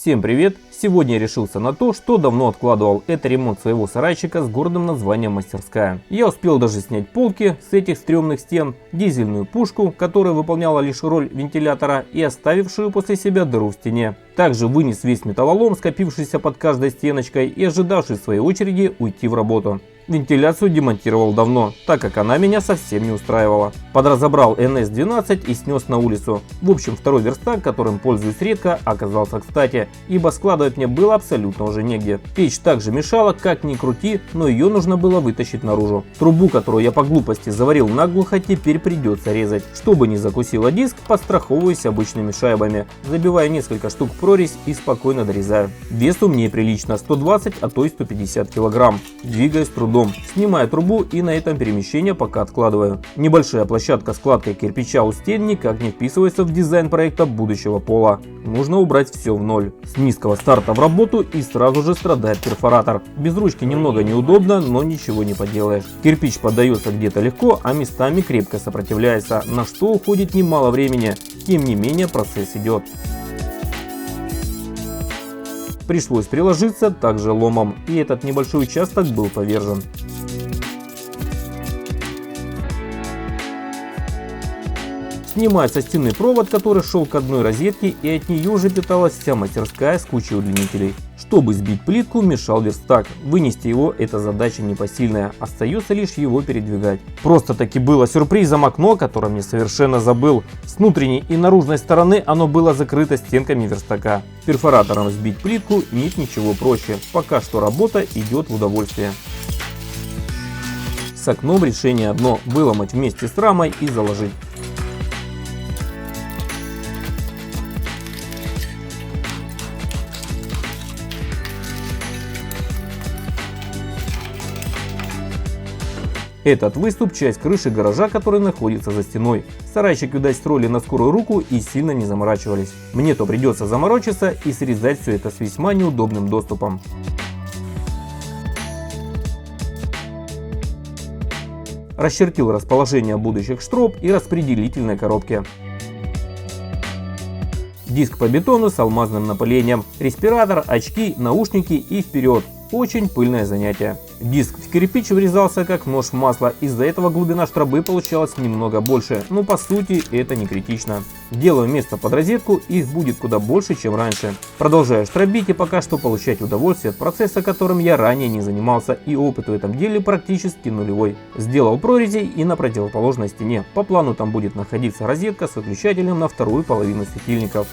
Всем привет! Сегодня я решился на то, что давно откладывал. Это ремонт своего сарайчика с гордым названием «Мастерская». Я успел даже снять полки с этих стрёмных стен, дизельную пушку, которая выполняла лишь роль вентилятора и оставившую после себя дыру в стене. Также вынес весь металлолом, скопившийся под каждой стеночкой и ожидавший своей очереди уйти в работу. Вентиляцию демонтировал давно, так как она меня совсем не устраивала. Подразобрал NS-12 и снес на улицу. В общем, второй верстак, которым пользуюсь редко, оказался кстати, ибо складывать мне было абсолютно уже негде. Печь также мешала, как ни крути, но ее нужно было вытащить наружу. Трубу, которую я по глупости заварил наглухо, теперь придется резать. Чтобы не закусила диск, подстраховываюсь обычными шайбами. Забиваю несколько штук в прорезь и спокойно дорезаю. Вес у меня прилично, 120, а то и 150 килограмм. Двигаюсь трудом. Снимаю трубу и на этом перемещение пока откладываю. Небольшая площадка с кладкой кирпича у стен никак не вписывается в дизайн проекта будущего пола. Нужно убрать все в ноль. С низкого старта в работу и сразу же страдает перфоратор. Без ручки немного неудобно, но ничего не поделаешь. Кирпич поддается где-то легко, а местами крепко сопротивляется, на что уходит немало времени. Тем не менее процесс идет. Пришлось приложиться также ломом, и этот небольшой участок был повержен. Снимаю со стены провод, который шел к одной розетке, и от нее уже питалась вся мастерская с кучей удлинителей. Чтобы сбить плитку, мешал верстак. Вынести его – это задача непосильная, остается лишь его передвигать. Просто-таки было сюрпризом окно, о котором я совершенно забыл. С внутренней и наружной стороны оно было закрыто стенками верстака. Перфоратором сбить плитку нет ничего проще. Пока что работа идет в удовольствие. С окном решение одно – выломать вместе с рамой и заложить. Этот выступ – часть крыши гаража, который находится за стеной. Сарайчик, видать, строили на скорую руку и сильно не заморачивались. Мне то придется заморочиться и срезать все это с весьма неудобным доступом. Расчертил расположение будущих штроб и распределительной коробки. Диск по бетону с алмазным напылением, респиратор, очки, наушники и вперед. Очень пыльное занятие. Диск в кирпич врезался как нож в масло, из-за этого глубина штробы получалась немного больше, но по сути это не критично. Делаю место под розетку, их будет куда больше, чем раньше. Продолжаю штробить и пока что получать удовольствие от процесса, которым я ранее не занимался, и опыт в этом деле практически нулевой. Сделал прорези и на противоположной стене. По плану там будет находиться розетка с выключателем на вторую половину светильников.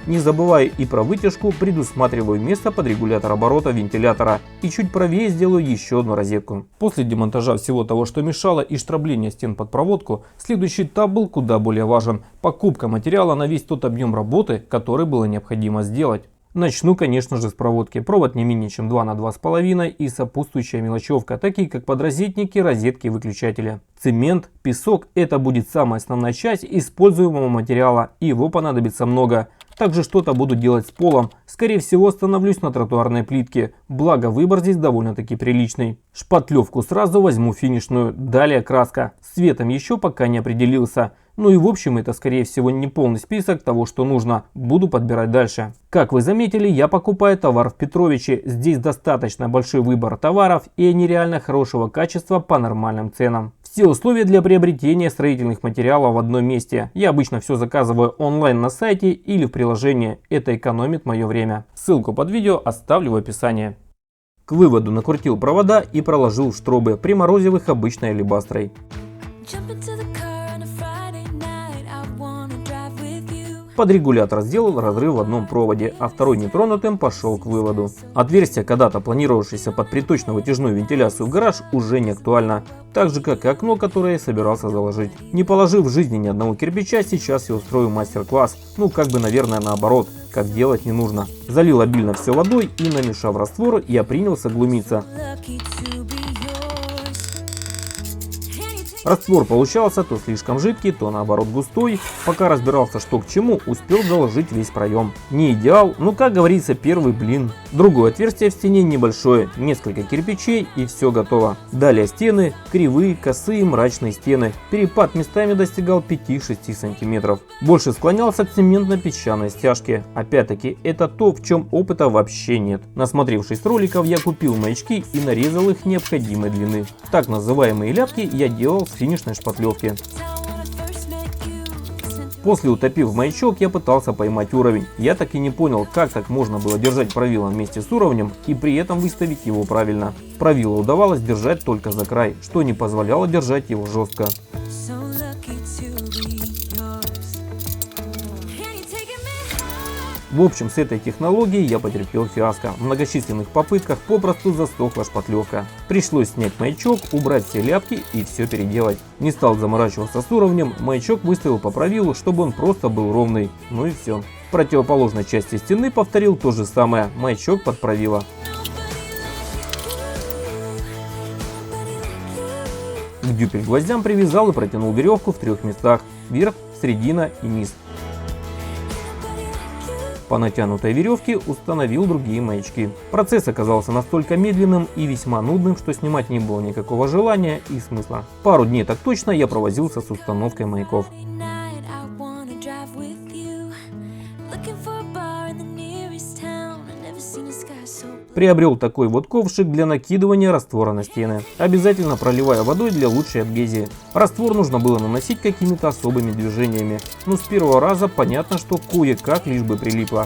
Не забываю и про вытяжку, предусматриваю место под регулятор оборота вентилятора и чуть правее сделаю еще одну розетку. После демонтажа всего того, что мешало, и штробления стен под проводку, следующий этап был куда более важен – покупка материала на весь тот объем работы, который было необходимо сделать. Начну, конечно же, с проводки. Провод не менее чем 2 на 2,5 и сопутствующая мелочевка, такие как подрозетники, розетки и выключатели. Цемент, песок – это будет самая основная часть используемого материала, и его понадобится много. Также что-то буду делать с полом. Скорее всего, остановлюсь на тротуарной плитке, благо выбор здесь довольно-таки приличный. Шпатлевку сразу возьму финишную, далее краска. С цветом еще пока не определился. Ну и в общем это скорее всего не полный список того, что нужно. Буду подбирать дальше. Как вы заметили, я покупаю товар в Петровиче. Здесь достаточно большой выбор товаров и они реально хорошего качества по нормальным ценам. Все условия для приобретения строительных материалов в одном месте. Я обычно все заказываю онлайн на сайте или в приложении. Это экономит мое время. Ссылку под видео оставлю в описании. К выводу накрутил провода и проложил в штробы, приморозив их обычной алебастрой. Под регулятор сделал разрыв в одном проводе, а второй нетронутым пошел к выводу. Отверстие, когда-то планировавшееся под приточно-вытяжную вентиляцию в гараж, уже не актуально. Так же, как и окно, которое я собирался заложить. Не положив в жизни ни одного кирпича, сейчас я устрою мастер-класс. Ну, как бы, наверное, наоборот. Как делать не нужно. Залил обильно все водой и, намешав раствор, я принялся глумиться. Раствор получался то слишком жидкий, то наоборот густой. Пока разбирался, что к чему, успел заложить весь проем. Не идеал, но, как говорится, первый блин. Другое отверстие в стене небольшое, несколько кирпичей и все готово. Далее стены, кривые, косые, мрачные стены. Перепад местами достигал 5-6 сантиметров. Больше склонялся к цементно-песчаной стяжке. Опять-таки, это то, в чем опыта вообще нет. Насмотревшись роликов, я купил маячки и нарезал их необходимой длины. Так называемые ляпки я делал с финишной шпатлевки. После, утопив маячок, я пытался поймать уровень. Я так и не понял, как так можно было держать правило вместе с уровнем и при этом выставить его правильно. Правило удавалось держать только за край, что не позволяло держать его жестко. В общем, с этой технологией я потерпел фиаско. В многочисленных попытках попросту засохла шпатлевка. Пришлось снять маячок, убрать все ляпки и все переделать. Не стал заморачиваться с уровнем, маячок выставил по правилу, чтобы он просто был ровный. Ну и все. В противоположной части стены повторил то же самое, маячок под правило. К дюпель гвоздям привязал и протянул веревку в 3 местах: верх, середина и низ. По натянутой веревке установил другие маячки. Процесс оказался настолько медленным и весьма нудным, что снимать не было никакого желания и смысла. Пару дней так точно я провозился с установкой маяков. Приобрел такой вот ковшик для накидывания раствора на стены, обязательно проливая водой для лучшей адгезии. Раствор нужно было наносить какими-то особыми движениями, но с первого раза понятно, что кое-как лишь бы прилипло.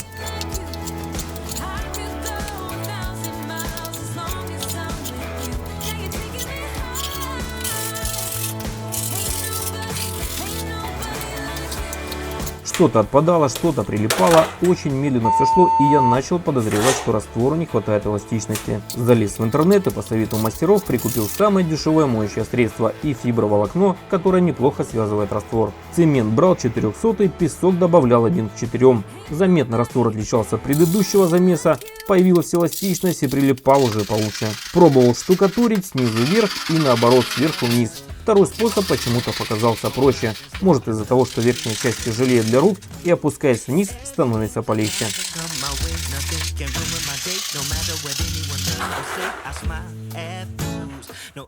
Что-то отпадало, что-то прилипало, очень медленно все шло, и я начал подозревать, что раствору не хватает эластичности. Залез в интернет и по совету мастеров прикупил самое дешевое моющее средство и фиброволокно, которое неплохо связывает раствор. Цемент брал 400, песок добавлял 1 к 4. Заметно раствор отличался от предыдущего замеса, появилась эластичность и прилипал уже получше. Пробовал штукатурить снизу вверх и наоборот сверху вниз. Второй способ почему-то показался проще. Может, из-за того, что верхняя часть тяжелее для рук и, опускаясь вниз, становится полегче.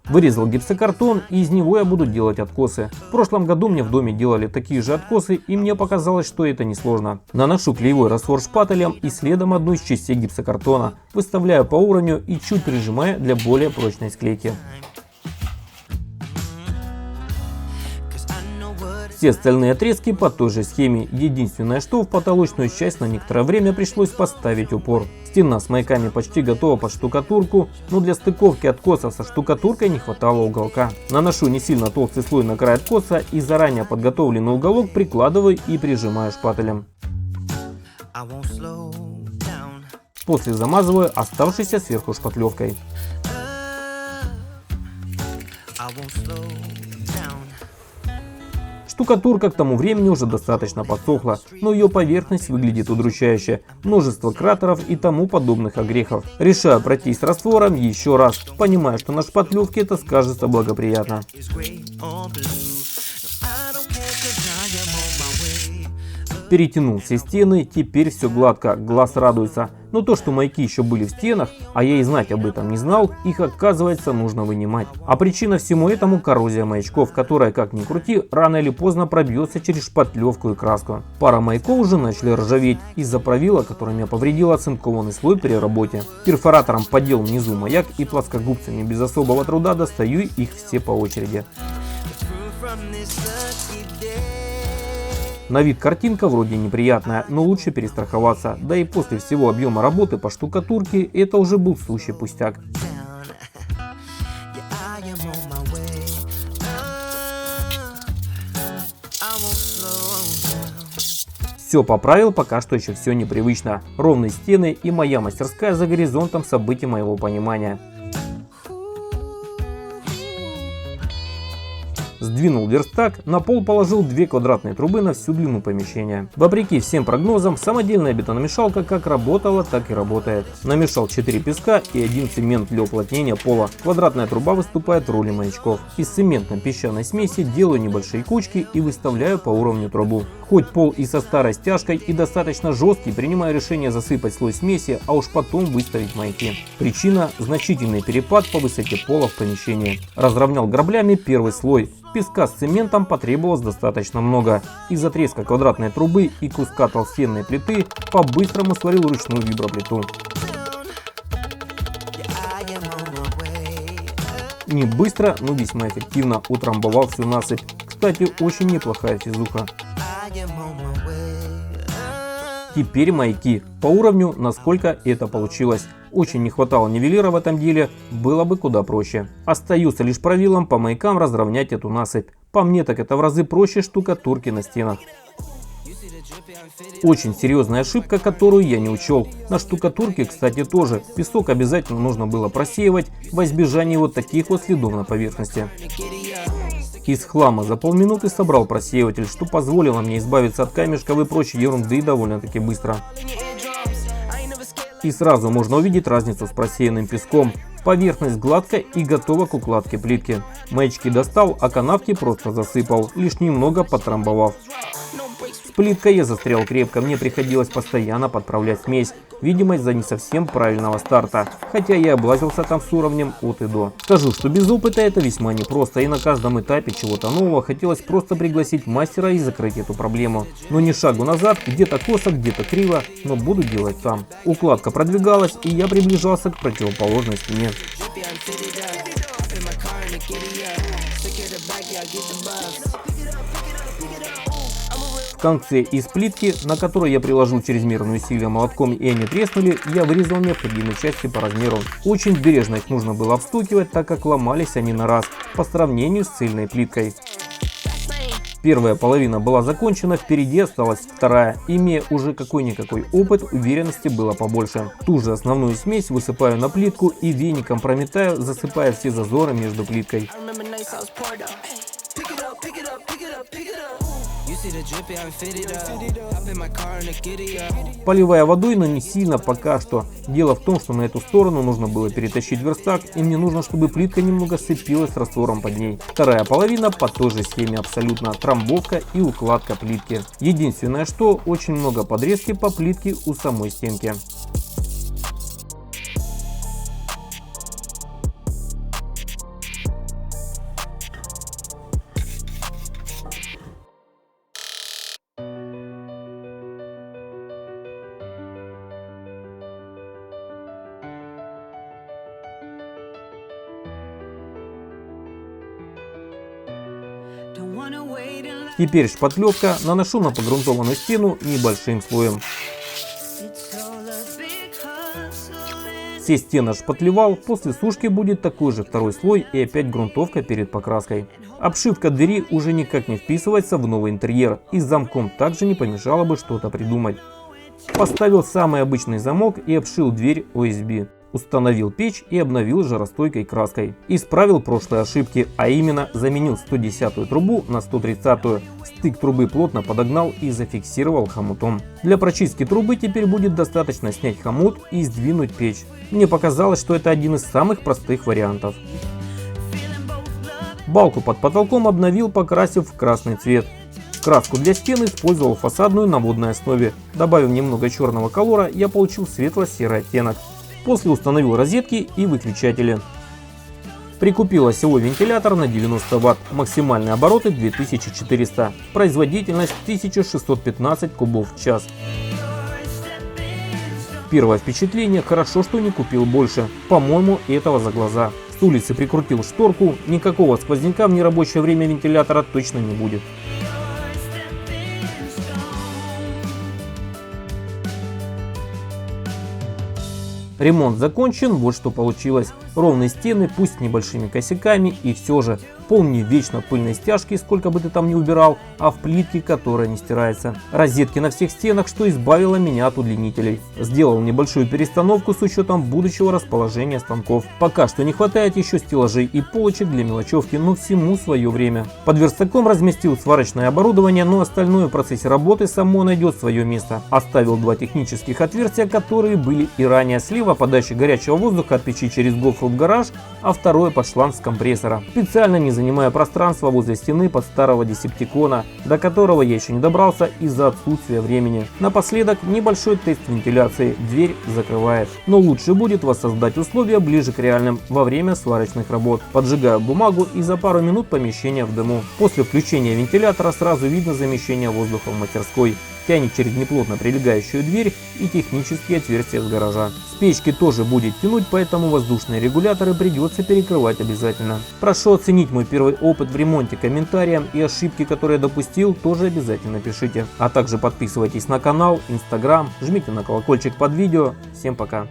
Вырезал гипсокартон, и из него я буду делать откосы. В прошлом году мне в доме делали такие же откосы, и мне показалось, что это несложно. Наношу клеевой раствор шпателем и следом одну из частей гипсокартона. Выставляю по уровню и чуть прижимаю для более прочной склейки. Все остальные отрезки по той же схеме. Единственное, что в потолочную часть на некоторое время пришлось поставить упор. Стена с маяками почти готова под штукатурку, но для стыковки откоса со штукатуркой не хватало уголка. Наношу не сильно толстый слой на край откоса и заранее подготовленный уголок прикладываю и прижимаю шпателем. После замазываю оставшейся сверху шпатлевкой. Штукатурка к тому времени уже достаточно подсохла, но ее поверхность выглядит удручающе. Множество кратеров и тому подобных огрехов. Решаю пройтись с раствором еще раз, понимая, что на шпатлевке это скажется благоприятно. Перетянул все стены, теперь все гладко, глаз радуется. Но то, что маяки еще были в стенах, а я и знать об этом не знал, их, оказывается, нужно вынимать. А причина всему этому коррозия маячков, которая, как ни крути, рано или поздно пробьется через шпатлевку и краску. Пара маяков уже начали ржаветь из-за правила, которое меня повредило оцинкованный слой при работе. Перфоратором поддел внизу маяк и плоскогубцами без особого труда достаю их все по очереди. На вид картинка вроде неприятная, но лучше перестраховаться, да и после всего объема работы по штукатурке это уже был сущий пустяк. Все поправил, пока что еще все непривычно. Ровные стены и моя мастерская за горизонтом событий моего понимания. С Сдвинул верстак, на пол положил 2 квадратные трубы на всю длину помещения. Вопреки всем прогнозам, самодельная бетономешалка как работала, так и работает. Намешал 4 песка и 1 цемент для уплотнения пола. Квадратная труба выступает в роли маячков. Из цементно-песчаной смеси делаю небольшие кучки и выставляю по уровню трубу. Хоть пол и со старой стяжкой и достаточно жесткий, принимаю решение засыпать слой смеси, а уж потом выставить маяки. Причина – значительный перепад по высоте пола в помещении. Разровнял граблями первый слой. Песка с цементом потребовалось достаточно много. Из-за треска квадратной трубы и куска толстенной плиты по-быстрому сварил ручную виброплиту. Не быстро, но весьма эффективно утрамбовал всю насыпь. Кстати, очень неплохая физуха. Теперь маяки. По уровню, насколько это получилось. Очень не хватало нивелира в этом деле, было бы куда проще. Остается лишь правилом по маякам разровнять эту насыпь. По мне так это в разы проще штукатурки на стенах. Очень серьезная ошибка, которую я не учел. На штукатурке, кстати, тоже. Песок обязательно нужно было просеивать во избежание вот таких вот следов на поверхности. Из хлама за полминуты собрал просеиватель, что позволило мне избавиться от камешков и прочей ерунды довольно-таки быстро. И сразу можно увидеть разницу с просеянным песком. Поверхность гладкая и готова к укладке плитки. Маячки достал, а канавки просто засыпал, лишь немного подтрамбовав. С плиткой я застрял крепко, мне приходилось постоянно подправлять смесь. Видимо, из-за не совсем правильного старта. Хотя я облазился там с уровнем от и до. Скажу, что без опыта это весьма непросто, и на каждом этапе чего-то нового хотелось просто пригласить мастера и закрыть эту проблему. Но ни шагу назад, где-то косо, где-то криво, но буду делать сам. Укладка продвигалась, и я приближался к противоположной стене. В конце из плитки, на которой я приложил чрезмерное усилие молотком и они треснули, я вырезал необходимые части по размеру. Очень бережно их нужно было обстукивать, так как ломались они на раз, по сравнению с цельной плиткой. Первая половина была закончена, впереди осталась вторая. Имея уже какой-никакой опыт, уверенности было побольше. Ту же основную смесь высыпаю на плитку и веником прометаю, засыпая все зазоры между плиткой. Поливая водой, но не сильно пока что. Дело в том, что на эту сторону нужно было перетащить верстак, и мне нужно, чтобы плитка немного сцепилась с раствором под ней. Вторая половина по той же схеме абсолютно. Трамбовка и укладка плитки. Единственное, что очень много подрезки по плитке у самой стенки. Теперь шпатлевка, наношу на погрунтованную стену небольшим слоем. Все стены шпатлевал, после сушки будет такой же второй слой и опять грунтовка перед покраской. Обшивка двери уже никак не вписывается в новый интерьер, и с замком также не помешало бы что-то придумать. Поставил самый обычный замок и обшил дверь OSB. Установил печь и обновил жаростойкой краской. Исправил прошлые ошибки, а именно заменил 110-ю трубу на 130-ю. Стык трубы плотно подогнал и зафиксировал хомутом. Для прочистки трубы теперь будет достаточно снять хомут и сдвинуть печь. Мне показалось, что это один из самых простых вариантов. Балку под потолком обновил, покрасив в красный цвет. Краску для стен использовал фасадную на водной основе. Добавив немного черного колора, я получил светло-серый оттенок. После установил розетки и выключатели. Прикупил осевой вентилятор на 90 Вт, максимальные обороты 2400, производительность 1615 кубов в час. Первое впечатление: хорошо, что не купил больше, по-моему, этого за глаза. С улицы прикрутил шторку, никакого сквозняка в нерабочее время вентилятора точно не будет. Ремонт закончен, вот что получилось. Ровные стены, пусть с небольшими косяками, и все же пол не вечно пыльной стяжки, сколько бы ты там ни убирал, а в плитке, которая не стирается. Розетки на всех стенах, что избавило меня от удлинителей. Сделал небольшую перестановку с учетом будущего расположения станков. Пока что не хватает еще стеллажей и полочек для мелочевки, но всему свое время. Под верстаком разместил сварочное оборудование, но остальное в процессе работы само найдет свое место. Оставил 2 технических отверстия, которые были и ранее. Слева подача горячего воздуха от печи через гофру в гараж, а второе под шланг с компрессора. Специально не занимая пространства возле стены под старого десептикона, до которого я еще не добрался из-за отсутствия времени. Напоследок небольшой тест вентиляции. Дверь закрывает. Но лучше будет воссоздать условия ближе к реальным во время сварочных работ. Поджигаю бумагу и за пару минут помещение в дыму. После включения вентилятора сразу видно замещение воздуха в мастерской. Тянет через неплотно прилегающую дверь и технические отверстия с гаража. С печки тоже будет тянуть, поэтому воздушные регуляторы придется перекрывать обязательно. Прошу оценить мой первый опыт в ремонте комментарием, и ошибки, которые я допустил, тоже обязательно пишите. А также подписывайтесь на канал, инстаграм, жмите на колокольчик под видео. Всем пока!